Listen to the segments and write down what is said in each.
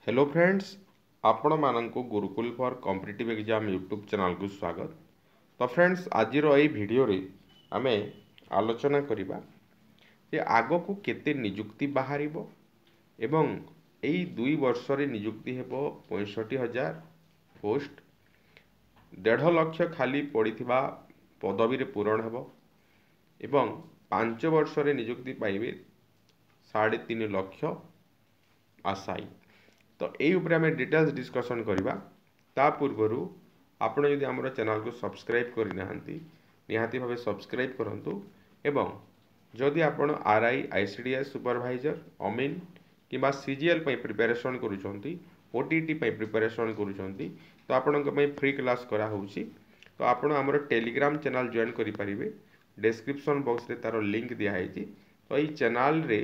Hello friends, आपण मानक Gurukul for competitive exam YouTube channel को स्वागत। तो फ्रेंड्स, आज वीडियो रे आमे आलोचना करिबा जे आगो को केते नियुक्ति बाहरिबो एवं एई 2 वर्ष रे नियुक्ति हेबो 65,000 पोस्ट। 1.5 लाख खाली पड़िथिबा पदवी रे पूरण हेबो एवं 5 वर्ष रे नियुक्ति पाइबे 3.5 लाख आशायी। तो ये आम डिटेल्स डिस्कसन करवा ता पूर्व आपण यदि आम चैनल को सब्सक्राइब करना निहाती भाव सब्सक्राइब करूँ एवं जदि आपण आरआई आईसीडीएस सुपरवाइजर अमीन कि सीजीएल प्रिपेरेसन करुँच ओटीटी प्रिपेरेसन करुँच तो आपण फ्री क्लास कराऊँच। तो आपण आम टेलीग्राम चैनल जॉइन करेंगे। डिस्क्रिप्शन बॉक्स रे तार लिंक दिखाई। तो ये चैनल रे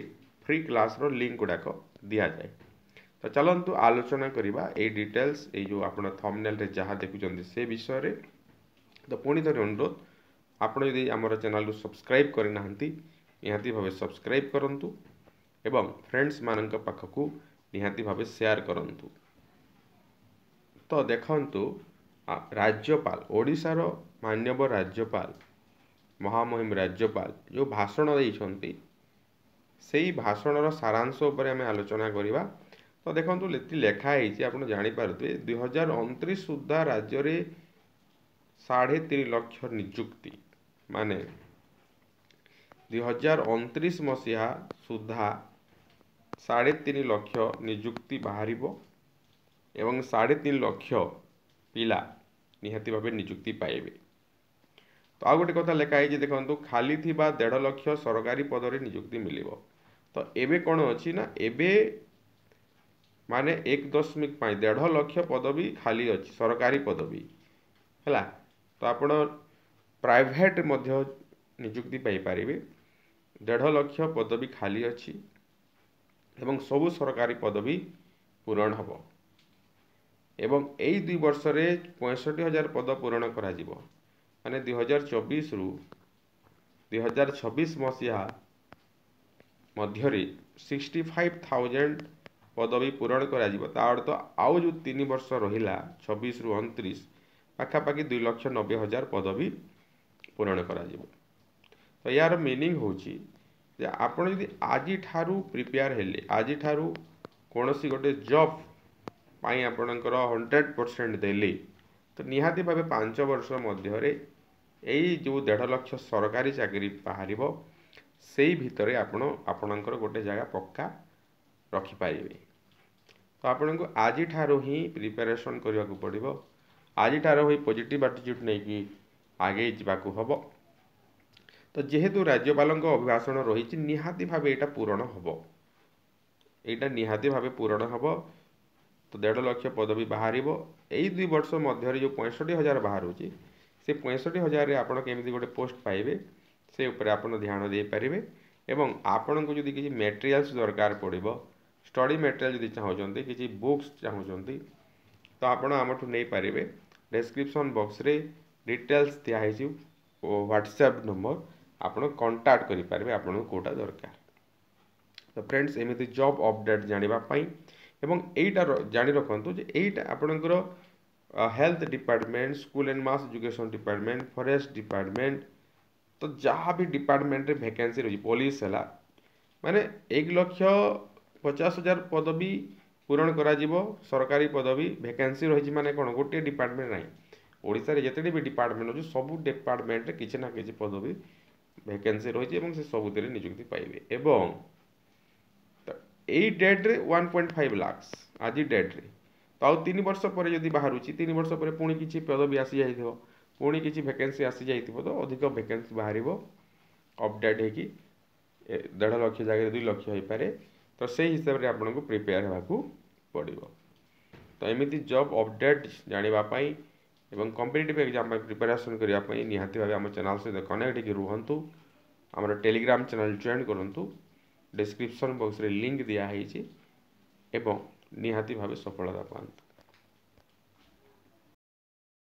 फ्री क्लास रो लिंक गुड़ाक दि जाए। तो चलतु आलोचना करवा ये डिटेल्स ये जो आप थंबनेल रे जहाँ देखुं से विषय रे। तो पुणी थे अनुरोध, आपड़ यदि आम चैनल को सब्सक्राइब करना निहाती भाव सब्सक्राइब करूँ एवं फ्रेंड्स मान पाखक निहाती भाव शेयर करूँ। तो देखु राज्यपाल ओडिशार माननीय राज्यपाल महामहिम राज्यपाल जो भाषण देइछंती सेही भाषणर सारांश उपर आम आलोचना करवा। तो देखो लेखाई आप जापे 2029 सुधा राज्य रे 3.5 लाख नियुक्ति माने 2029 मसीहा सुधा 3.5 लाख नियुक्ति बाहर एवं 3.5 लाख पिला निहाती भाव नियुक्ति पाइबे। तो आ गोटे कथा लेखाई देखो खाली थी 1.5 लाख सरकारी पद में नियुक्ति मिल। तो एबे कौन अच्छी ना एबे माने 1.5 लाख पदवी खाली अच्छी सरकारी पदवी है। तो आप प्राइवेट मध्य नियुक्ति पाइपर 1.5 लाख पदवी खाली अच्छी एवं सबु सरकारी पदवी पूरण हम एवं यही 2 वर्ष रे 65,000 पद पूरण करा माने 2024 रु 2026 मसीहा मध्य 65,000 पदवी पूरण कर तो आउ जो 3 वर्ष रहा 26 रु 29 पाखापाखि 2,90,000 पदवी पूरण कर। तो यार मीनिंग होची जे आपण यदि आज ठारू प्रिपेयर हेले आज ठारू कौन सी गोटे जॉब पाई आपणकर 100% देले तो निहाती भाव 5 वर्ष मध्य यही जो 1.5 लाख सरकारी चाकरी बाहर से भितर आपणकर गोटे जगह पक्का रखिपारे। तो आपण को आज ठारू ही प्रिपेरेसन करने को पड़ो। आज ठारू ही पॉजिटिव एटीट्यूड नहीं कि आगे जावाक हम। तो जेहेतु राज्यपाल अभिभाषण रही निहाती भाव यहाँ पूरण हम यहाँ निहाती भाव पूरण हम। तो 1.5 लाख पदवी बाहर यही 2 वर्ष मध्य जो 65,000 बाहर से 65,000 आप केमी गोटे पोस्ट पाइबे से उपर आप ध्यान दे पारे। एवं आपण को जदि किसी मटेरियल्स दरकार पड़ो स्टडी मटेरियल जदि चाहते किसी बुक्स चाहते तो आपण आमठू नहीं पारे। डिस्क्रिप्शन बॉक्स रे डिटेल्स दिखाई व्हाट्सएप नंबर आपण कांटेक्ट करेंगे आपन कोटा दरकार। तो फ्रेंड्स एमती जॉब अपडेट जानापी एवं यहीटा जानी रखु यहीटा आपणकर health department school and mass education department forest department तो जहाँ भी डिपार्टमेंट रे वैकेंसी रही पुलिस है माने 1,50,000 पदवी पूरण करा सरकारी पदवी वैकेंसी रही माने कौन गोटे डिपार्टमेंट ना ओडिशा रे जिते भी डिपार्टमेंट अच्छे सब डिपार्टमेंट रे किसी ना किसी पदवी वैकेंसी रही से सबुति नियुक्ति पाइबे। एवं यही डेट रे 1.5 लाख आज डेट रे तो आउ 3 वर्ष पर जब बाहर 3 वर्ष पर पुणी किसी पदवी आसी जाइए पुणी किसी वैकेंसी आसी जाइए तो अधिक वैकेंसी बाहर अपडेट होगी 1.5 लाख जगह 2 लाख हो पारे। तो से हिसाब से आपको प्रिपेयर होगा पड़ो। तो एमती जॉब अपडेट जानापी एवं कॉम्पिटिटिव एग्जाम प्रिपेरेसन करने निहाती भाव आम चैनल सहित कनेक्ट हो रुहतु। आम टेलीग्राम चैनल जॉइन करूँ। डिस्क्रिप्शन बॉक्स रे लिंक दिखाई एवं निहाती भाव सफलता पातु।